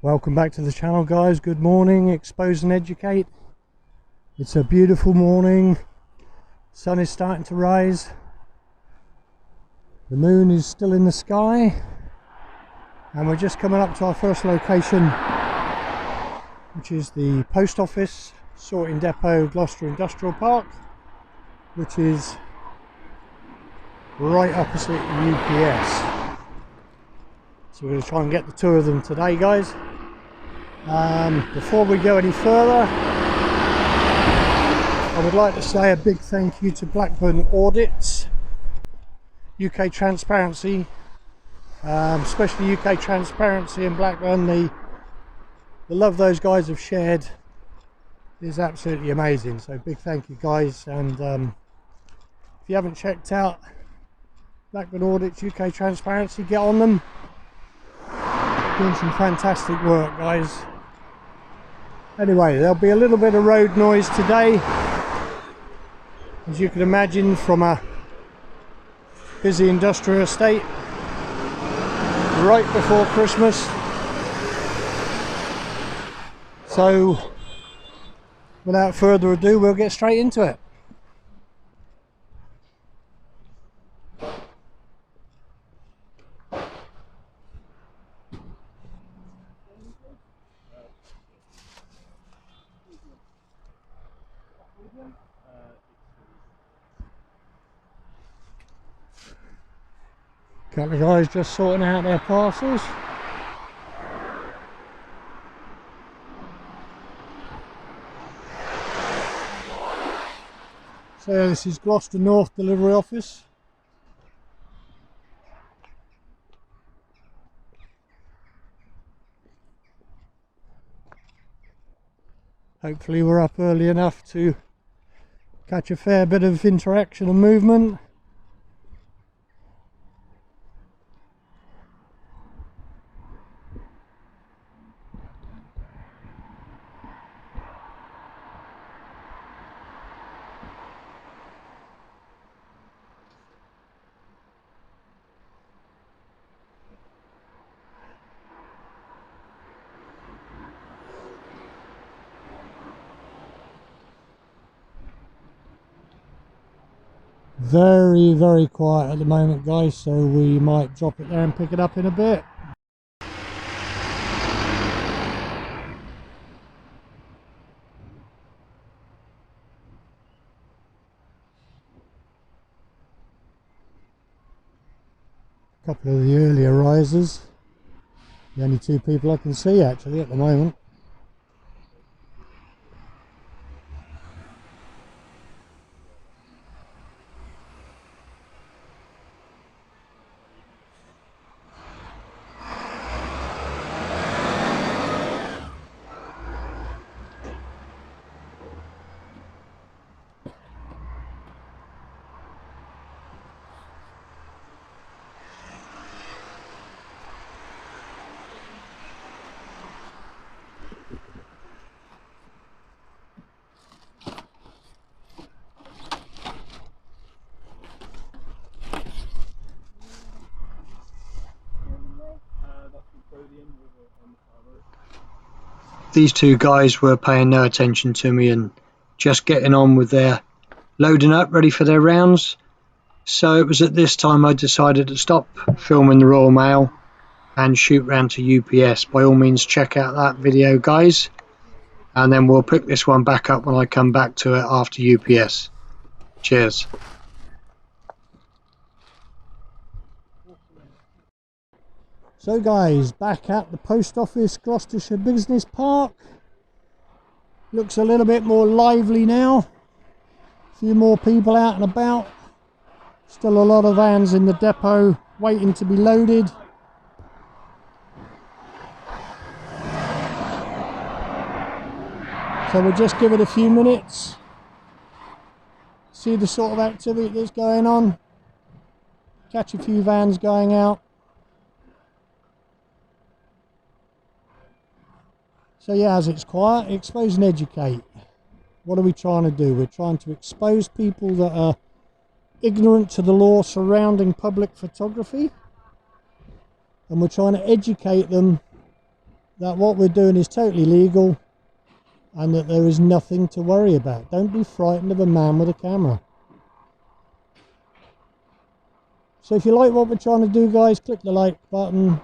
Welcome back to the channel, guys. Good morning. Expose and educate. It's a beautiful morning. Sun is starting to rise. The moon is still in the sky, and we're just coming up to our first location, which is the post office sorting depot, Gloucester Industrial Park, which is right opposite UPS. So we're going to try and get the two of them today, guys. Before we go any further, I would like to say a big thank you to Blackburn Audits, UK Transparency, especially UK Transparency and Blackburn. The love those guys have shared is absolutely amazing, so big thank you, guys. And if you haven't checked out Blackburn Audits, UK Transparency, get on them. Doing some fantastic work, guys. Anyway, there'll be a little bit of road noise today, as you can imagine, from a busy industrial estate right before Christmas. So without further ado, we'll get straight into it. Couple of guys just sorting out their parcels. So this is Gloucester North Delivery Office. Hopefully we're up early enough to catch a fair bit of interaction and movement. Very quiet at the moment, guys, so we might drop it there and pick it up in a bit. A couple of the earlier risers, the only two people I can see actually at the moment. These two guys were paying no attention to me and just getting on with their loading up, ready for their rounds. So it was at this time I decided to stop filming the Royal Mail and shoot round to UPS. By all means, check out that video, guys, and then we'll pick this one back up when I come back to it after UPS. Cheers. So guys, back at the post office, Gloucestershire Business Park. Looks a little bit more lively now. A few more people out and about. Still a lot of vans in the depot waiting to be loaded. So we'll just give it a few minutes. See the sort of activity that's going on. Catch a few vans going out. So yeah, as it's quiet, expose and educate. What are we trying to do? We're trying to expose people that are ignorant to the law surrounding public photography, and we're trying to educate them that what we're doing is totally legal and that there is nothing to worry about. Don't be frightened of a man with a camera. So if you like what we're trying to do, guys, click the like button.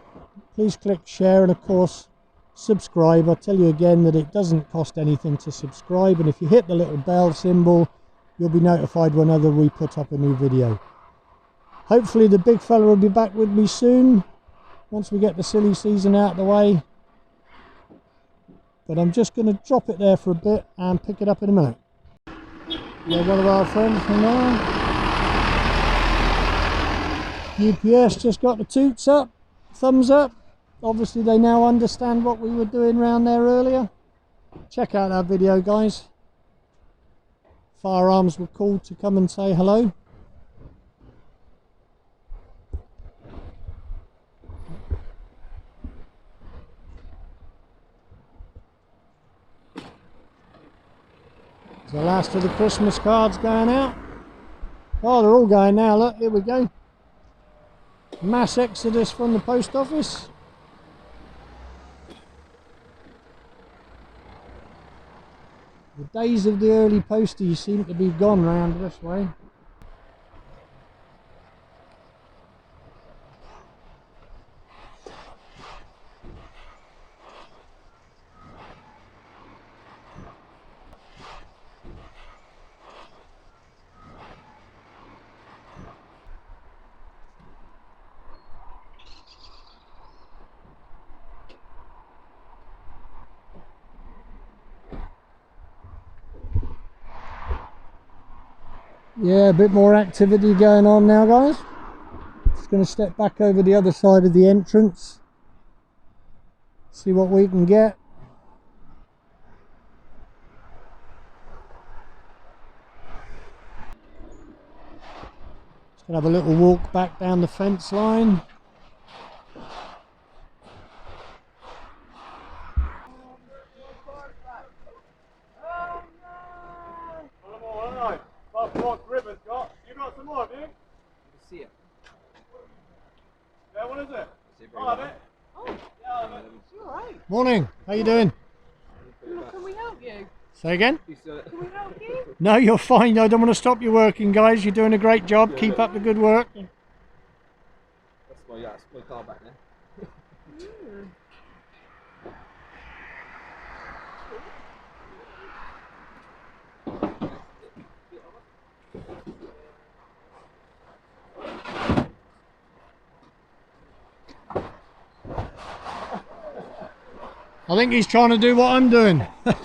Please click share and of course subscribe. I'll tell you again that it doesn't cost anything to subscribe, and if you hit the little bell symbol, you'll be notified whenever we put up a new video. Hopefully the big fella will be back with me soon once we get the silly season out of the way. But I'm just going to drop it there for a bit and pick it up in a minute. Yeah, one of our friends from there. UPS just got the toots up, thumbs up. Obviously they now understand what we were doing around there earlier. Check out that video, guys. Firearms were called to come and say hello. The last of the Christmas cards going out. Oh, they're all going now. Look, here we go. Mass exodus from the post office. The days of the early posties seem to be gone round this way. Yeah, a bit more activity going on now, guys. Just going to step back over the other side of the entrance, see what we can get. Just going to have a little walk back down the fence line. Morning, how you doing? Can we help you? Say again? Can we help you? No, you're fine. I don't want to stop you working, guys. You're doing a great job. Keep up the good work. That's my car back there. I think he's trying to do what I'm doing. Good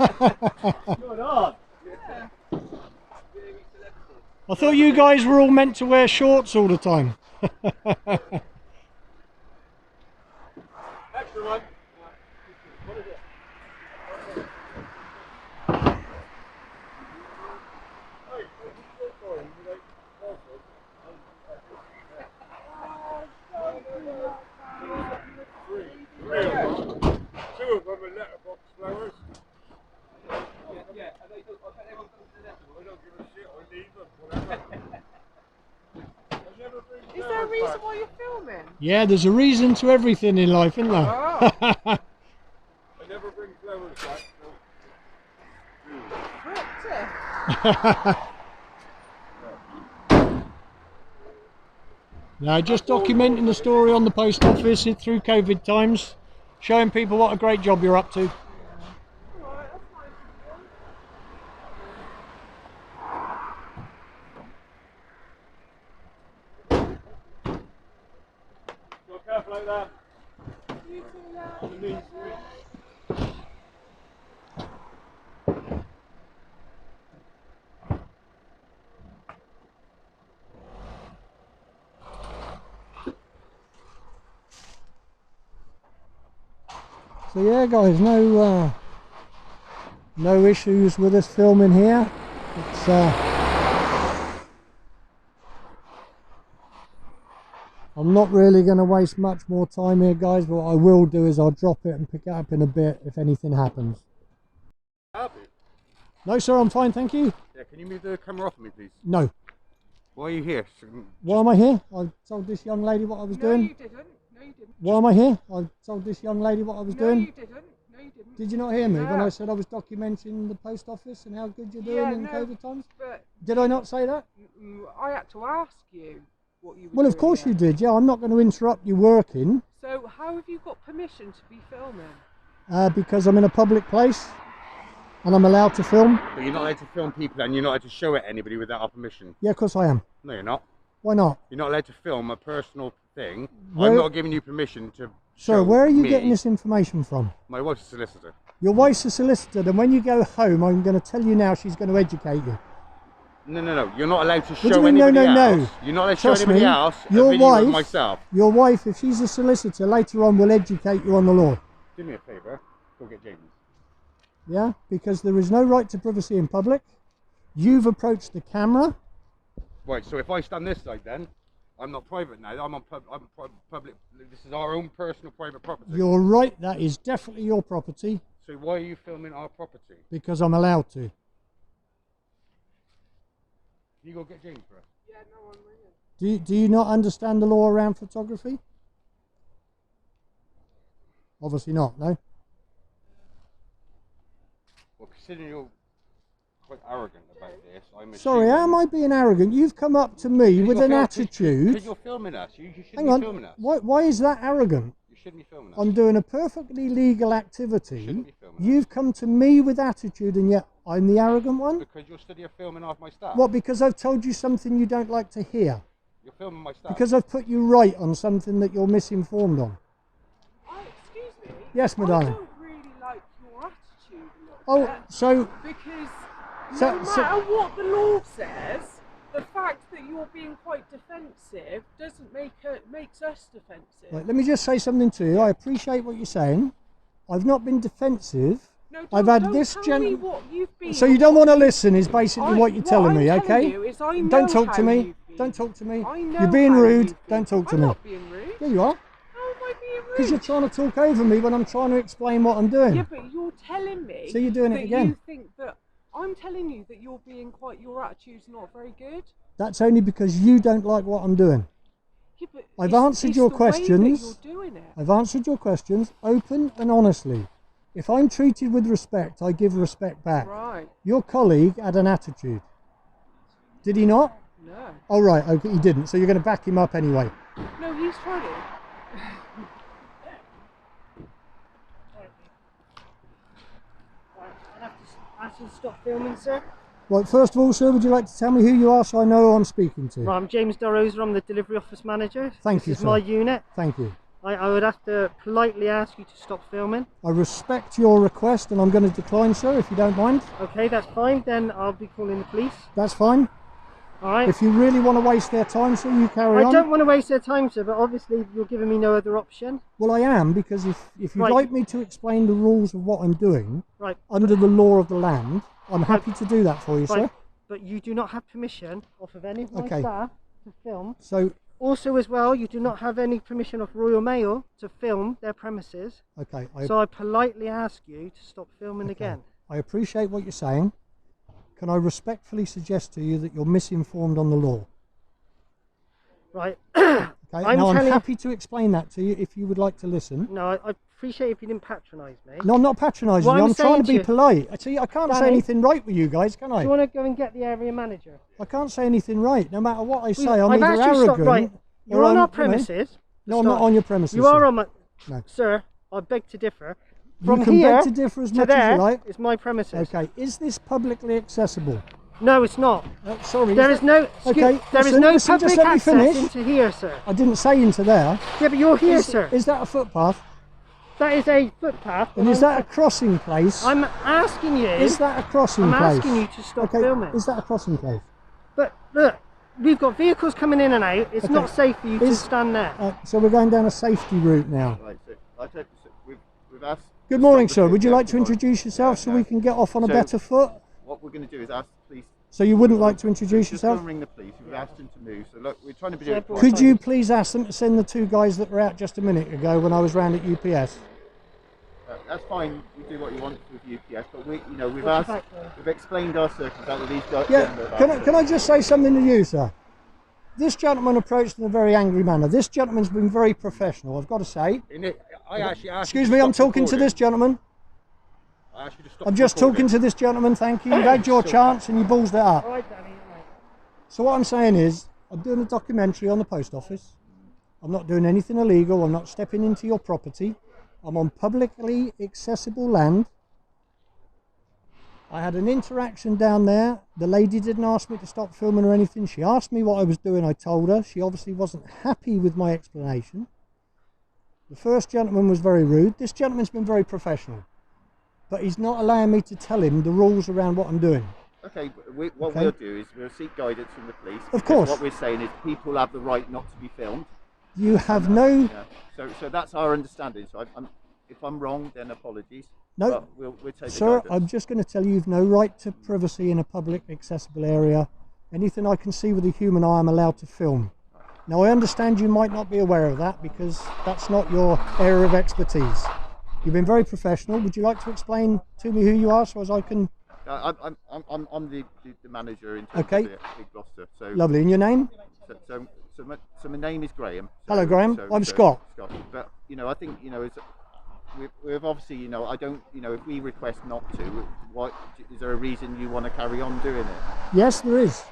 on. Yeah. I thought you guys were all meant to wear shorts all the time. Extra one. What is it? Two of them are letterbox flowers. Yeah, I bet everyone comes to the left. I don't give a shit, I leave them, whatever. Is there a reason why you're filming? Yeah, there's a reason to everything in life, isn't there? Oh. I never bring flowers back. No, just documenting the story on the post office through COVID times, showing people what a great job you're up to. Go careful like that. You too, yeah. On the knees. So yeah, guys, no issues with us filming here. It's I'm not really going to waste much more time here, guys. What I will do is I'll drop it and pick it up in a bit if anything happens. Happy? No, sir, I'm fine, thank you. Yeah, can you move the camera off of me, please? No. Why are you here? Why am I here? I told this young lady what I was No, doing. you didn't. No, you didn't. Why am I here? I told this young lady what I was No, doing. you didn't. No, you didn't. Did you not hear me when No. I said I was documenting the post office and how good you're doing Yeah, in no, COVID times? But Did I not say that? I had to ask you what you were Well, of doing course here. you did. Yeah, I'm not going to interrupt you working So how have you got permission to be filming? because I'm in a public place and I'm allowed to film. But you're not allowed to film people and you're not allowed to show it anybody without our permission. Yeah, of course I am. No, you're not. Why not? You're not allowed to film a personal thing. Where- I'm not giving you permission to Sir, show where are you me. getting this information from? My wife's a solicitor. Your wife's a solicitor, then when you go home, I'm going to tell you now she's going to educate you. No. You're not allowed to What do you show mean, no, anybody no, else. no? You're not allowed to Trust show anybody me, else a your video wife, of myself. Your wife, if she's a solicitor, later on will educate you on the law. Do me a favour. Go get James. Yeah, because there is no right to privacy in public. You've approached the camera. Right, so if I stand this side then, I'm not private now. I'm public. This is our own personal private property. You're right, that is definitely your property So why are you filming our property? because I'm allowed to. You go get James for us. Yeah, no, I'm ringing. Do you not understand the law around photography? Obviously not, no? Well, considering you're quite arrogant about this, I'm Sorry, assuming- am I being arrogant? You've come up to me with an attitude. Because you're filming us. You shouldn't Hang be on, filming us. why is that arrogant? You shouldn't be filming us. I'm doing a perfectly legal activity. Shouldn't be filming us. You've come to me with attitude and yet I'm the arrogant one? Because you're studying filming off my staff. What, because I've told you something you don't like to hear? You're filming my staff. Because I've put you right on something that you're misinformed on? Excuse me. Yes, my I darling. don't really like your attitude a little Oh, bit, so because So- no so- matter what the law says, the fact that you're being quite defensive doesn't makes us defensive. right, let me just say something to you. I appreciate what you're saying. I've not been defensive. No, I've don't- had don't this tell me what you've been. So you don't want to listen is basically what you're telling me, I'm okay? telling you is I know Don't talk to how me. you've been. Don't talk to me. I know You're being how rude. you've Don't been. talk to I'm me. not being rude. Yeah, you are. How am I being rude? Because you're trying to talk over me when I'm trying to explain what I'm doing. Yeah, but you're telling me. So you're doing it that again. You think that I'm telling you that you're being your attitude's not very good. That's only because you don't like what I'm doing. Yeah, but I've it's- answered it's your the way that questions. you're doing it. I've answered your questions open and honestly. If I'm treated with respect, I give respect back. Right. Your colleague had an attitude. Did he not? No. Oh, right, okay, he didn't. So you're going to back him up anyway. No, he's trying to. I have to stop filming, sir. Right, first of all, sir, would you like to tell me who you are so I know who I'm speaking to? Right, I'm James Dorroser, I'm the delivery office manager. Thank you, This is sir. my unit. Thank you. I would have to politely ask you to stop filming. I respect your request and I'm going to decline, sir, if you don't mind. Okay, that's fine. Then I'll be calling the police. That's fine. All right. If you really want to waste their time, sir, you carry on. I don't want to waste their time, sir, but obviously you're giving me no other option. Well, I am, because if you'd Right. like me to explain the rules of what I'm doing Right. under the law of the land, I'm happy to do that for you, sir. Right. But you do not have permission off of any of my Okay. staff to film. So, Also, as well, you do not have any permission of Royal Mail to film their premises. okay, So I politely ask you to stop filming again. I appreciate what you're saying. Can I respectfully suggest to you that you're misinformed on the law? Right. Okay, I'm now I'm telling- happy to explain that to you if you would like to listen. No, I appreciate if you didn't patronise me. No, I'm not patronising What you, I'm I'm trying to saying be to you- polite. I tell you, I can't say Danny, anything right with you guys, can Do you I? want to go and get the area manager? I can't say anything right. No matter what I say, I'm I've either asked you to stop. arrogant Right, you're or on I'm, our you know- premises. No, I'm not on your premises. You are sir. on my. No. Sir, I beg to differ. You From can here beg to differ as to much there as you like. is my premises. Okay, is this publicly accessible? No, it's not. Sorry. There is no. Okay, there is listen, no listen, just public let me access finish. into here, sir. I didn't say into there. Yeah, but you're here, sir. Is that a footpath? That is a footpath. And is that a crossing place? I'm asking you. Is that a crossing I'm place? asking you to stop Okay, filming. is that a crossing place? But look, we've got vehicles coming in and out. It's Okay. not safe for you to Is- stand there. So we're going down a safety route now. Right, so I take we've asked. Good morning, stop sir. the Would you video. like to introduce yourself so we can get off on a So- better foot? What we're going to do is ask the police. So you wouldn't like to introduce Just go yourself? and ring the police. We've asked them to move. So look, we're trying to be So doing. everyone- Could you please ask them to send the two guys that were out just a minute ago when I was round at UPS? That's fine. You do what you want with UPS, but we've What's asked, your background? we've explained our circumstances with these guys. Yeah, can I just say something to you, sir? this gentleman approached in a very angry manner. This gentleman's been very professional, I've got to say. I actually asked Excuse you me, to I'm stop talking to recording. this gentleman. I asked you to stop I'm just recording. talking to this gentleman, thank you. You've had your chance and you ballsed it up. All right, Danny. All right. So what I'm saying is, I'm doing a documentary on the post office. I'm not doing anything illegal. I'm not stepping into your property. I'm on publicly accessible land. I had an interaction down there. The lady didn't ask me to stop filming or anything. She asked me what I was doing. I told her. She obviously wasn't happy with my explanation. The first gentleman was very rude. This gentleman's been very professional. But he's not allowing me to tell him the rules around what I'm doing. Okay, what Okay. we'll do is we'll seek guidance from the police. Of because course. What we're saying is people have the right not to be filmed. You have no... Yeah. So that's our understanding. So if I'm wrong, then apologies. No, But we'll take sir, the guidance. I'm just going to tell you, you've no right to privacy in a public accessible area. Anything I can see with a human eye, I'm allowed to film. Now, I understand you might not be aware of that because that's not your area of expertise. You've been very professional. Would you like to explain to me who you are so as I can... I'm the manager in terms Okay. of the Gloucester. So Lovely. And your name? So my name is Graham. Hello, Graham. I'm Scott. But I think it's, we've obviously I don't if we request not to, what is there a reason you want to carry on doing it? Yes, there is.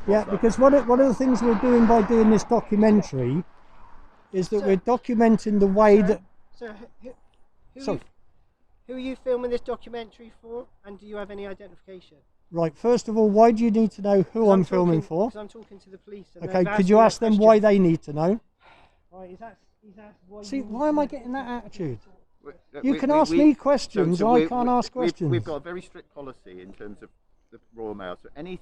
Yeah, because one of the things we're doing by doing this documentary is that we're documenting the way that... So, Sorry. who are you filming this documentary for, and do you have any identification? Right, first of all, why do you need to know who I'm filming for? Because I'm talking to the police. And Okay, they've could asked you me that ask them question. why they need to know? Right, he's asked why. See, you why need am to I know. getting that attitude? We- You we- can we- ask we- me questions, I we- can't we- ask we've- questions. We've got a very strict policy in terms of the Royal Mail. So any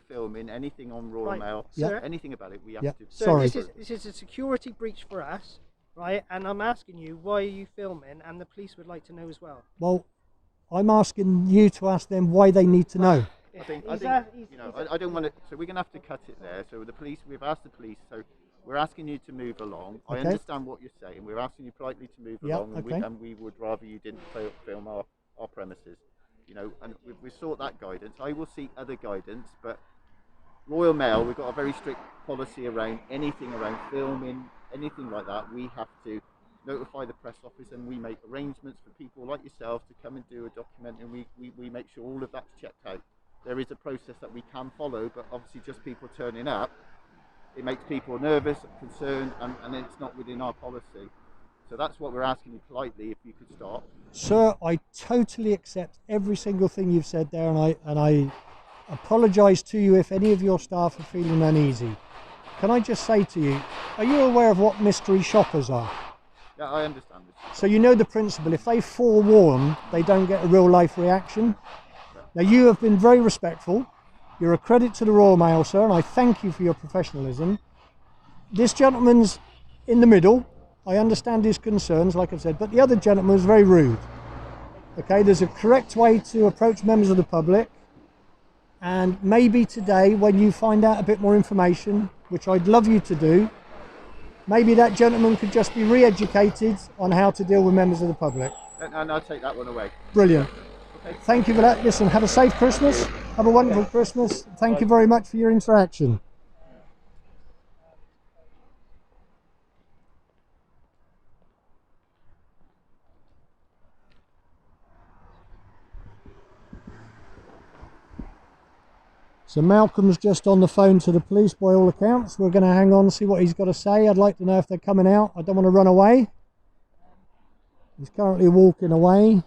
filming, anything on Royal Right, Mail, sir. anything about it, we have Yeah. to. So Sorry. this is a security breach for us, right? And I'm asking you, why are you filming? And the police would like to know as well. Well, I'm asking you to ask them why they need to know. I think He's asked- I don't want to. So we're going to have to cut it there. So the police, we've asked the police. So we're asking you to move along. I Okay. understand what you're saying. We're asking you politely to move Yeah, along, and, okay. we would rather you didn't film our premises. And we sought that guidance. I will seek other guidance, but Royal Mail, we've got a very strict policy around anything around filming, anything like that. We have to notify the press office, and we make arrangements for people like yourself to come and do a documentary, and we make sure all of that's checked out. There is a process that we can follow, but obviously just people turning up, it makes people nervous, concerned, and it's not within our policy. So that's what we're asking you politely, if you could stop. Sir, I totally accept every single thing you've said there, and I apologise to you if any of your staff are feeling uneasy. Can I just say to you, are you aware of what mystery shoppers are? Yeah, I understand this. So you know the principle, if they forewarn, they don't get a real life reaction. Now you have been very respectful. You're a credit to the Royal Mail, sir, and I thank you for your professionalism. This gentleman's in the middle. I understand his concerns, like I've said, but the other gentleman was very rude. Okay, there's a correct way to approach members of the public, and maybe today, when you find out a bit more information, which I'd love you to do, maybe that gentleman could just be re-educated on how to deal with members of the public. And I'll take that one away. Brilliant. Thank you for that. Listen, have a safe Christmas. Have a wonderful Christmas. Thank you very much for your interaction. So Malcolm's just on the phone to the police by all accounts. We're going to hang on and see what he's got to say. I'd like to know if they're coming out. I don't want to run away. He's currently walking away.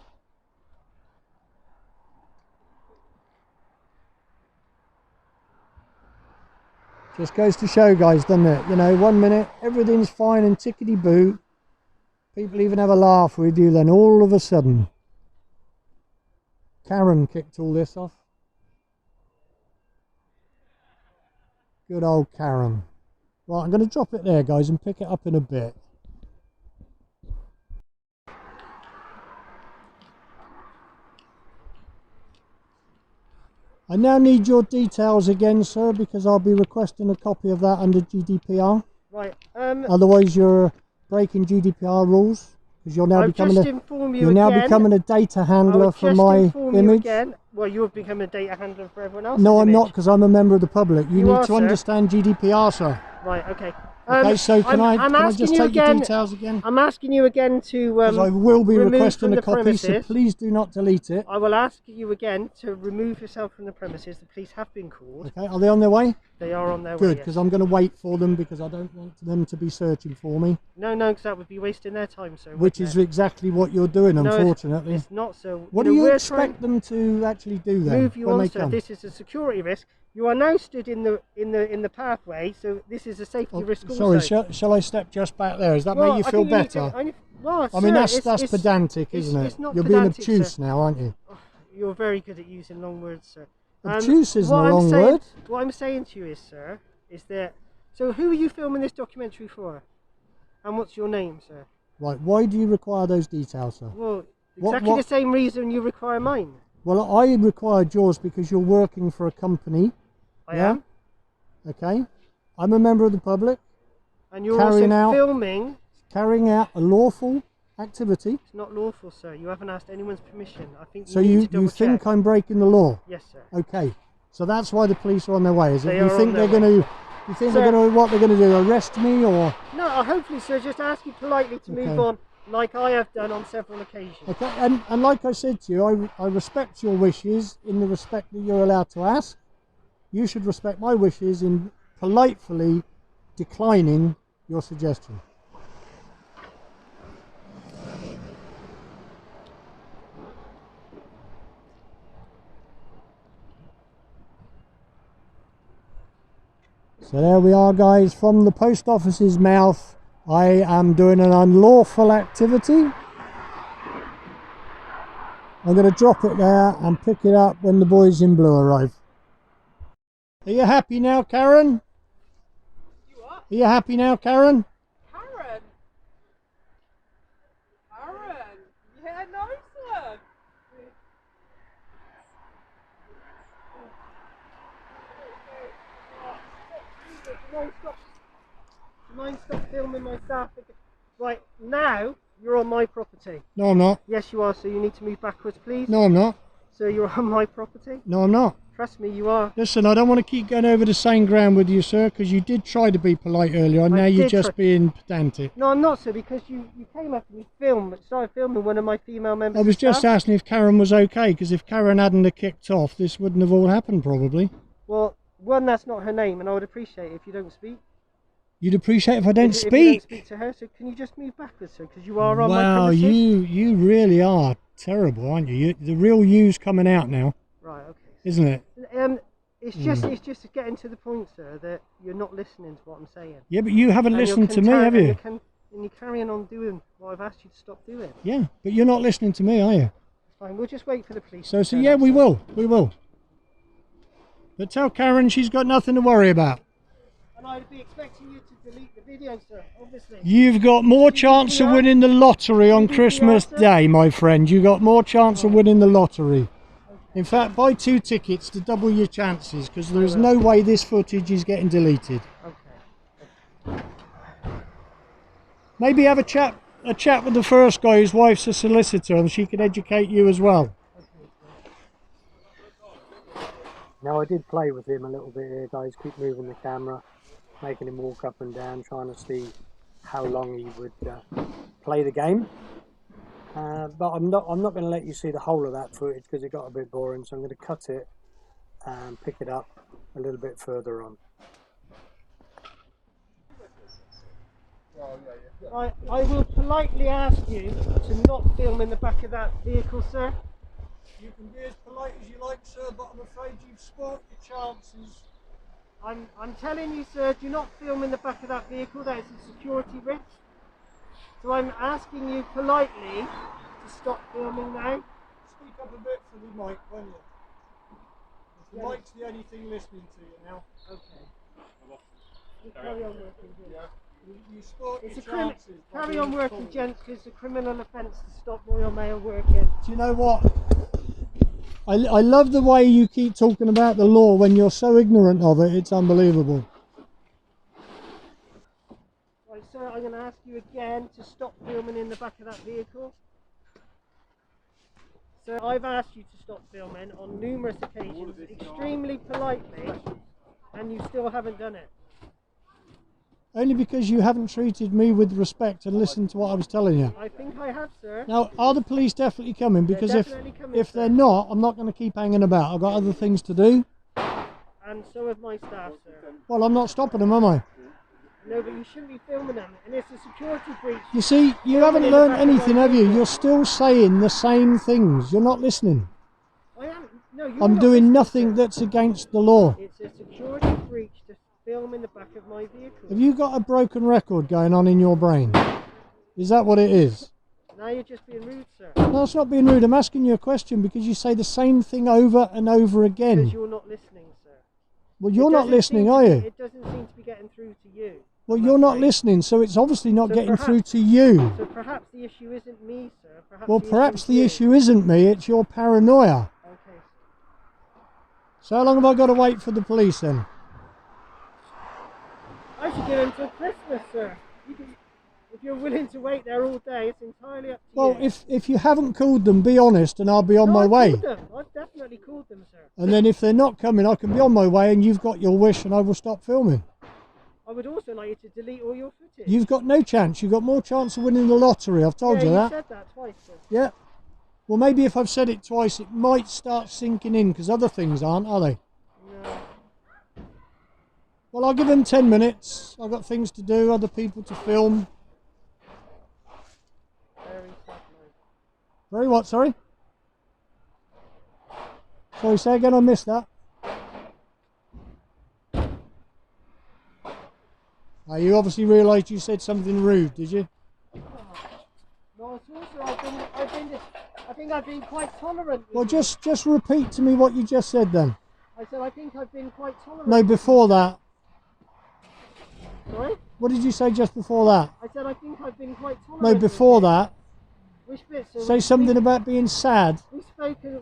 Just goes to show, guys, doesn't it? 1 minute everything's fine and tickety-boo. People even have a laugh with you, then all of a sudden Karen kicked all this off. Good old Karen. Right, I'm going to drop it there, guys, and pick it up in a bit. I now need your details again, sir, because I'll be requesting a copy of that under GDPR. Right. Otherwise, you're breaking GDPR rules, because you're now I'll becoming just inform you you're now again. becoming a data handler I'll for just my inform you image. again. Well, you're becoming a data handler for everyone else. No, I'm not, because I'm a member of the public. You need are, to sir. understand GDPR, sir. Right. Okay. Okay, so can I asking just you take your again- details again? I'm asking you again to Because I will be remove requesting from a the copy, so premises. please do not delete it. I will ask you again to remove yourself from the premises. The police have been called. Okay, are they on their way? They are on their way. Good, Yes. because I'm going to wait for them because I don't want them to be searching for me. No, because that would be wasting their time, sir. Which is exactly what you're doing, No, unfortunately. It's not so. What do you expect them to actually do then? Move you when on, they sir. come? This is a security risk. You are now stood in the pathway, so this is a safety risk Sorry, also. shall I step just back there? Does that Well, make you I feel think you need better? to- I mean, sir, that's it's pedantic, isn't it? It's not You're being pedantic, obtuse sir. now, aren't you? You're very good at using long words, sir. Obtuse isn't what a I'm long saying, word. What I'm saying to you is, sir, is that. So, who are you filming this documentary for? And what's your name, sir? Right, why do you require those details, sir? Well, exactly the same reason you require mine. Well, I required yours because you're working for a company. I am. Okay. I'm a member of the public. And you're also filming. Carrying out a lawful activity. It's not lawful, sir. You haven't asked anyone's permission. I think So you think I'm breaking the law? Yes, sir. Okay. So that's why the police are on their way, is it? They You are think on they're their going way. to? You think they're going to? What they're going to do? Arrest me or? No, hopefully, sir. Just ask you politely to move on, like I have done on several occasions. Okay. And like I said to you, I respect your wishes in the respect that you're allowed to ask. You should respect my wishes in politely declining your suggestion. So there we are, guys, from the post office's mouth. I am doing an unlawful activity. I'm going to drop it there and pick it up when the boys in blue arrive. Are you happy now, Karen? You what? Are you happy now, Karen? Karen? Karen? Yeah, nice one. Do you mind stop filming my staff? Right, now you're on my property. No, I'm not. Yes, you are, so you need to move backwards, please. No, I'm not. So you're on my property? No, I'm not. Trust me, you are. Listen, I don't want to keep going over the same ground with you, sir, because you did try to be polite earlier on. Now you're just being pedantic. No, I'm not, sir, because you came up and you started filming one of my female members. I was just asking if Karen was okay, because if Karen hadn't have kicked off, this wouldn't have all happened, probably. Well, one, that's not her name, and I would appreciate it if you don't speak. You'd appreciate if I don't speak? If you don't speak to her, so can you just move backwards, sir, because you are on my premises? Wow, you really are terrible, aren't you? The real you's coming out now. Right, okay. Isn't it? It's just getting to the point, sir, that you're not listening to what I'm saying. Yeah, but you haven't listened to me, have you? And you're carrying on doing what I've asked you to stop doing. Yeah, but you're not listening to me, are you? Fine, we'll just wait for the police. So yeah, we will. But tell Karen she's got nothing to worry about. And I'd be expecting you to delete the video, sir, obviously. You've got more chance of winning the lottery on Christmas Day, my friend. You've got more chance of winning the lottery. In fact, buy 2 tickets to double your chances, because there is no way this footage is getting deleted. Okay. Maybe have a chat with the first guy whose wife's a solicitor, and she can educate you as well. Now, I did play with him a little bit here, guys. Keep moving the camera, making him walk up and down, trying to see how long he would play the game. But I'm not going to let you see the whole of that footage because it got a bit boring. So I'm going to cut it and pick it up a little bit further on. I will politely ask you to not film in the back of that vehicle, sir. You can be as polite as you like, sir, but I'm afraid you've spoilt your chances. I'm telling you, sir, do not film in the back of that vehicle. That is a security risk. So I'm asking you politely to stop filming now. Speak up a bit for the mic, won't you? The mic's the only thing listening to you now. Okay. You carry on working, gents. You spoilt your It's chances. carry on working, gents, because it's a criminal offence to stop Royal Mail working. Do you know what? I love the way you keep talking about the law when you're so ignorant of it. It's unbelievable. Right, sir, I'm going to ask you again to stop filming in the back of that vehicle. Sir, I've asked you to stop filming on numerous occasions, extremely politely, and you still haven't done it. Only because you haven't treated me with respect and listened to what I was telling you. I think I have, sir. Now, are the police definitely coming? They're Because definitely coming, if sir. they're not, I'm not going to keep hanging about. I've got other things to do. And so have my staff, sir. Well, I'm not stopping them, am I? No, but you shouldn't be filming them, and it's a security breach. You see, you haven't learned anything, have you? You're still saying the same things. You're not listening. I am. No, you're I'm not doing listening, nothing sir. that's against the law. It's a security breach to film in the back of my vehicle. Have you got a broken record going on in your brain? Is that what it is? Now you're just being rude, sir. No, it's not being rude. I'm asking you a question because you say the same thing over and over Because again. you're not listening, sir. Well, you're It not doesn't listening, seem to are be- you? It doesn't seem to be getting through to you. Well, I'm you're not afraid. listening, so it's obviously not So getting perhaps- through to you. So perhaps the issue isn't me, sir. Well, perhaps the you. issue isn't me, it's your paranoia. Okay. So how long have I got to wait for the police then? I should give him till Christmas, sir. If you're willing to wait there all day, it's entirely up to Well, you. if you haven't called them, be honest and I'll be on No, my I've way. called them. I've definitely called them, sir. And then if they're not coming, I can be on my way and you've got your wish and I will stop filming. I would also like you to delete all your footage. You've got no chance. You've got more chance of winning the lottery. I've told yeah, you you that. said that twice, sir. Yeah. Well, maybe if I've said it twice, it might start sinking in because other things aren't, are they? No. Well, I'll give them 10 minutes. I've got things to do, other people to film. Very sad, mate. Very what, sorry? Sorry, say again, I missed that. You obviously realised you said something rude, did you? No, it's also I think I've been quite tolerant. With Well, you. just repeat to me what you just said then. I said I think I've been quite tolerant. No, before that. Sorry? What did you say just before that? I said I think I've been quite tolerant. No, with before you. that. Which bit, sir? Say something about being sad. We've spoken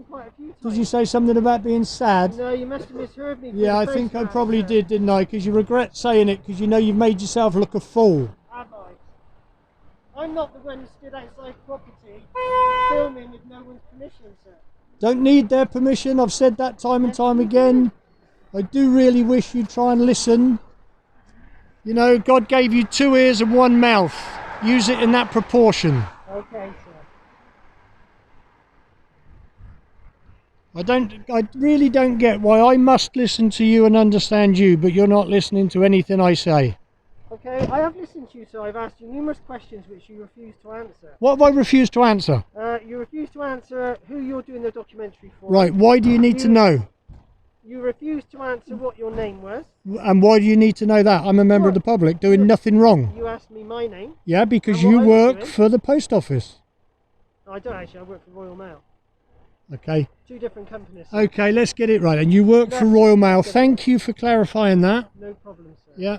quite a few times. Did you say something about being sad? No, you must have misheard me. Yeah, I from the think I photograph, probably sir. did, didn't I? Because you regret saying it because you know you've made yourself look a fool. Have I? I'm not the one who stood outside property filming with no one's permission, sir. Don't need their permission. I've said that time and time again. I do really wish you'd try and listen. You know, God gave you 2 ears and 1 mouth. Use it in that proportion. Okay, sir. I really don't get why I must listen to you and understand you, but you're not listening to anything I say. Okay, I have listened to you, so I've asked you numerous questions which you refuse to answer. What have I refused to answer? You refuse to answer who you're doing the documentary for. Right, why do you need to know? You refuse to answer what your name was. And why do you need to know that? I'm a member of the public doing nothing wrong. You asked me my name. Yeah, because And what you I was work doing? for the post office. No, I don't actually, I work for Royal Mail. Okay. 2 different companies. Okay, let's get it right. And you work for Royal Mail. Thank you for clarifying that. No problem, sir. Yeah.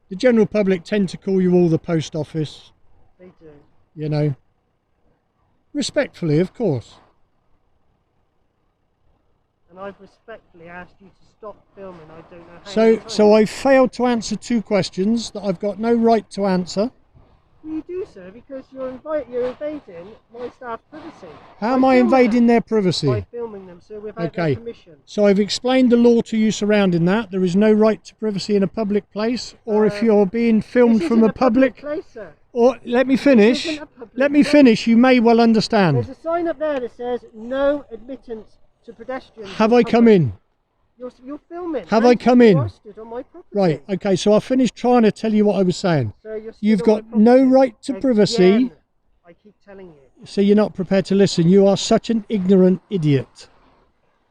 The general public tend to call you all the post office, They do. you know. Respectfully, of course. And I've respectfully asked you to stop filming. I don't know how many times. So I failed to answer 2 questions that I've got no right to answer. Well, you do, sir, because you're invading my staff's privacy. How am I invading their privacy? By filming them, sir, without Okay. their permission. So I've explained the law to you surrounding that. There is no right to privacy in a public place, or if you're being filmed This from isn't a public, place, sir. or let me finish. isn't a public Let me place. finish. You may well understand. There's a sign up there that says no admittance to pedestrians. Have in I come public. in? You're filming. Have I and come you in? are stood on my property. Right. Okay. So I finished trying to tell you what I was saying. So you're stood You've on got my no property. right to privacy. Again, I keep telling you. So you're not prepared to listen. You are such an ignorant idiot.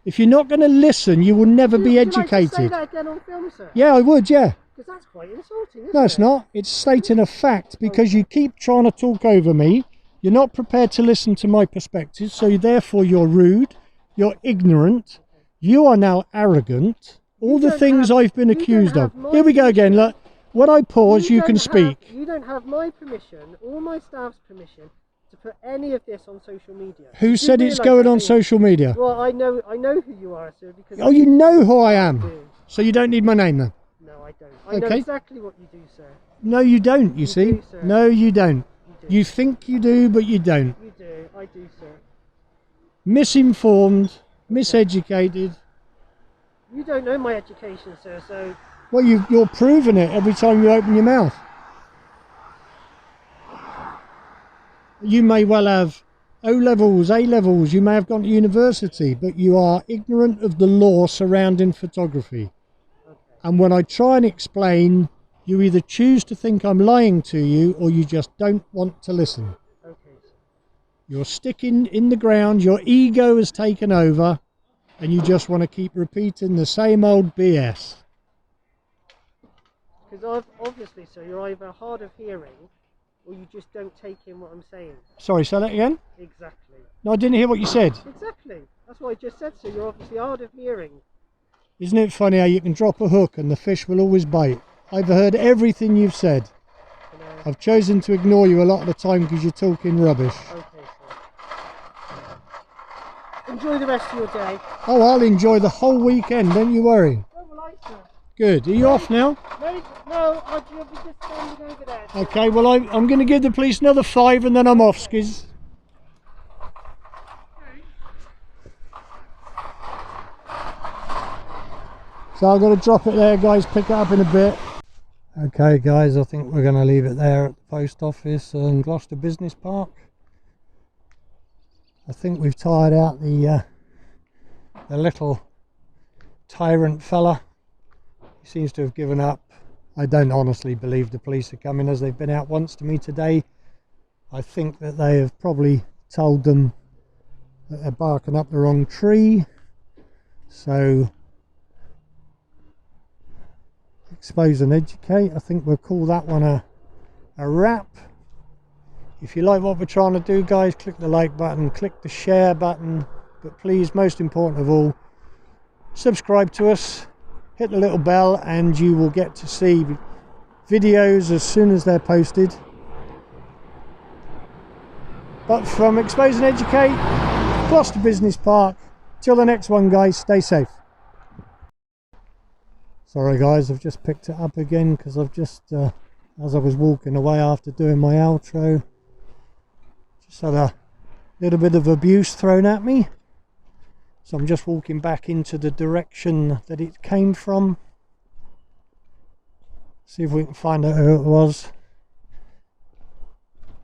If you're not going to listen, you will never be Would you like to say educated. that again on film, sir? Yeah, I would. Yeah. Because that's quite insulting, isn't No, it? it's not. It's stating a fact because you keep trying to talk over me. You're not prepared to listen to my perspective, so therefore you're rude, you're ignorant, you are now arrogant. All the don't things have- I've been you don't accused of. have my Here we go again. Look, when I pause, you can don't speak. You don't have my permission or my staff's permission to put any of this on social media. Who Do you said it's realise going that, on do you? social media? Well, I know who you are, sir. Because Oh, you know who I do. am. So you don't need my name then? No, I don't. I know Okay. exactly what you do, sir. No, you don't, you see? do, sir. No, you don't. You do. You think you do, but you don't. You do. I do, sir. misinformed, miseducated. You don't know my education, sir, so Well, you're proving it every time you open your mouth. You may well have O-levels, A-levels, you may have gone to university, but you are ignorant of the law surrounding photography. And when I try and explain, you either choose to think I'm lying to you or you just don't want to listen. okay, sir. You're sticking in the ground, your ego has taken over, and you just want to keep repeating the same old BS. Because obviously, sir, you're either hard of hearing or you just don't take in what I'm saying. Sorry, say that again? Exactly. No, I didn't hear what you said. Exactly. That's what I just said, sir. You're obviously hard of hearing. Isn't it funny how you can drop a hook and the fish will always bite? I've heard everything you've said. You know? I've chosen to ignore you a lot of the time because you're talking rubbish. Okay, sir. Enjoy the rest of your day. Oh, I'll enjoy the whole weekend, don't you worry. Oh, well, I, sir. Good. Are you off now? No, I'll be just standing over there. Sir. Okay, well, I'm going to give the police another 5 and then I'm off, Skiz. So I'm going to drop it there, guys, pick it up in a bit. Okay, guys, I think we're going to leave it there at the post office and Gloucester Business Park. I think we've tired out the little tyrant fella. He seems to have given up. I don't honestly believe the police are coming, as they've been out once to me today. I think that they have probably told them that they're barking up the wrong tree. So, expose and educate. I think we'll call that one a wrap. If you like what we're trying to do, guys, click the like button, click the share button, but please, most important of all, subscribe to us, hit the little bell, and you will get to see videos as soon as they're posted. But from Expose and Educate, Gloucester Business Park, till the next one, guys, stay safe. Sorry guys, I've just picked it up again because I've just, as I was walking away after doing my outro, just had a little bit of abuse thrown at me. So I'm just walking back into the direction that it came from. See if we can find out who it was.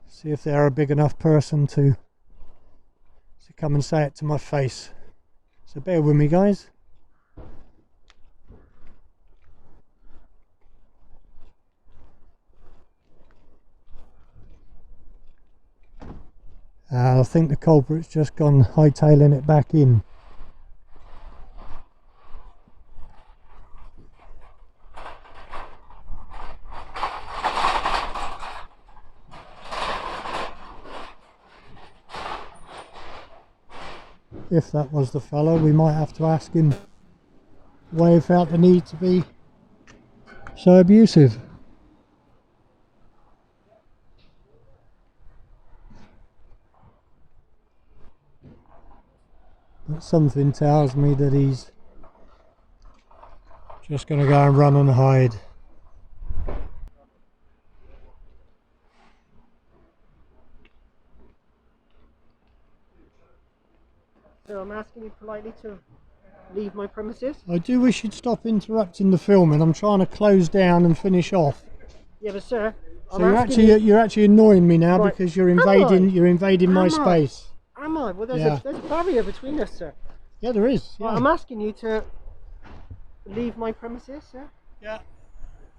See if they're a big enough person to come and say it to my face. So bear with me, guys. I think the culprit's just gone hightailing it back in. If that was the fellow, we might have to ask him why he felt the need to be so abusive. But something tells me that he's just going to go and run and hide. So I'm asking you politely to leave my premises. I do wish you'd stop interrupting the filming. I'm trying to close down and finish off. Yeah, but sir, So you're actually annoying me now, Right. because you're invading my Am I? space. Am I? Well, there's Yeah. a barrier between us, sir. Yeah, there is. Well, Yeah. I'm asking you to leave my premises, sir. Yeah,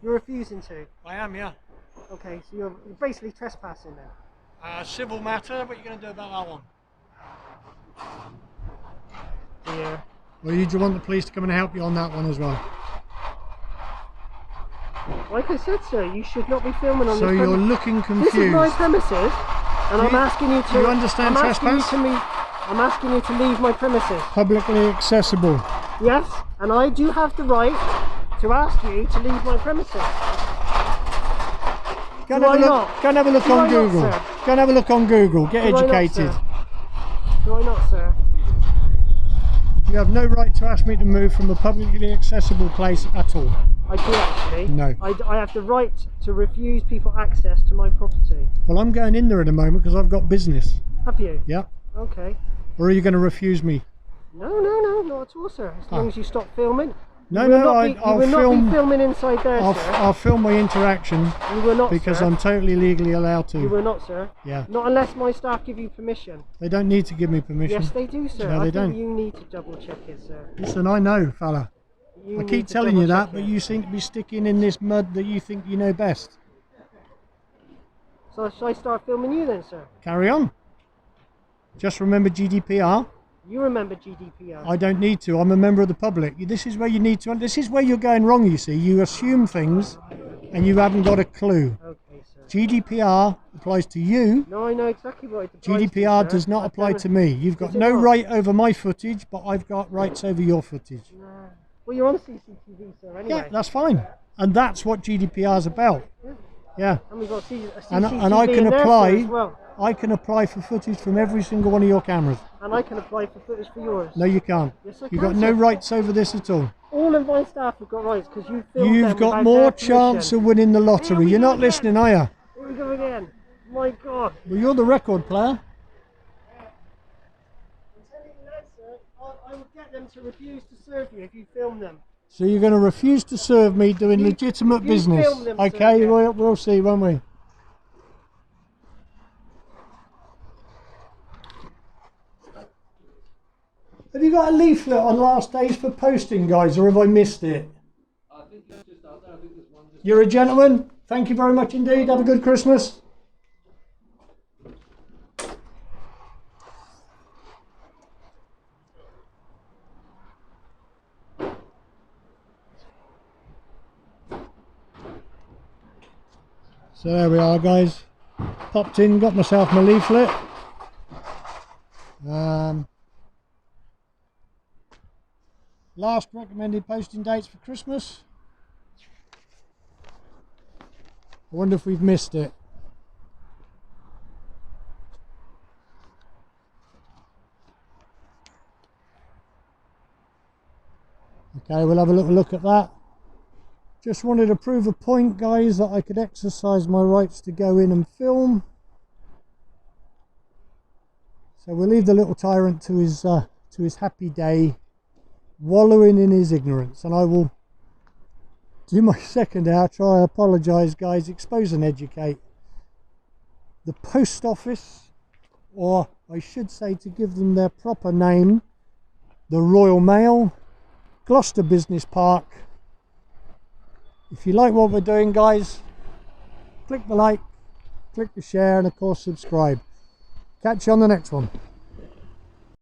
You're refusing to. I am. Yeah. Okay, so you're basically trespassing then. Civil matter. What are you going to do about that one? Yeah. Well, do you want the police to come and help you on that one as well? Like I said, sir, you should not be filming on So this you're premise. looking This is my confused. premises, and I'm asking you to. you understand I'm asking you trespass? to leave. I'm asking you to leave my premises. Publicly accessible. Yes, and I do have the right to ask you to leave my premises. Go and Do have a I look. not? Go and have a look Do on I not, Google. sir? Go and have a look on Google. Get Do I not, educated. sir? Do I not, sir? You have no right to ask me to move from a publicly accessible place at all. I do actually. No. I have the right to refuse people access to my property. Well, I'm going in there in a moment because I've got business. Have you? Yeah. Okay. Or are you going to refuse me? No, not at all, sir. As long as you stop filming. No, You will no, not I, be, I'll you will film. not be filming inside there, sir. I'll film my interaction You will not, because sir. I'm totally legally allowed to. You will not, sir. Yeah. Not unless my staff give you permission. They don't need to give me permission. Yes, they do, sir. No, I they think don't. you need to double check it, sir. Listen, I know, fella. You I need keep to telling you double-check that, but it. you seem to be sticking in this mud that you think you know best. So shall I start filming you then, sir? Carry on. Just remember GDPR. You remember GDPR. I don't need to. I'm a member of the public. This is where you need to. This is where you're going wrong. You see, you assume things, and you haven't got a clue. Okay, sir. GDPR applies to you. No, I know exactly what it applies to, GDPR sir. does not I've apply done to it. me. You've got Does it no not? right over my footage, but I've got rights over your footage. Nah. Well, you're on CCTV, sir, anyway. Yeah, that's fine. And that's what GDPR is about. Yeah. And we've got a CCTV And I can in there, apply. sir, as well. I can apply for footage from every single one of your cameras. And I can apply for footage for yours. No, you can't. Yes, I You've can, got no sir. rights over this at all. All of my staff have got rights because you filmed You've them got without more their chance permission. of winning the Here lottery. we You're go not again. listening, are you? Here we go again. My God. Well, you're the record player. I'm telling you now, sir, I will get them to refuse to serve you if you film them. So you're going to refuse to serve me doing You- legitimate you business. film them, sir, Okay, yeah. we'll see, won't we? Have you got a leaflet on last days for posting, guys, or have I missed it? I think it's just out there. I think there's one just. You're a gentleman. Thank you very much indeed. Have a good Christmas. So there we are, guys. Popped in, got myself my leaflet. Last recommended posting dates for Christmas. I wonder if we've missed it. Okay, we'll have a little look at that. Just wanted to prove a point, guys, that I could exercise my rights to go in and film. So we'll leave the little tyrant to his happy day, wallowing in his ignorance, and I will do my second outro. I apologise, guys. Expose and educate. The post office, or I should say, to give them their proper name, the Royal Mail, Gloucester Business Park. If you like what we're doing, guys, click the like, click the share, and of course subscribe. Catch you on the next one.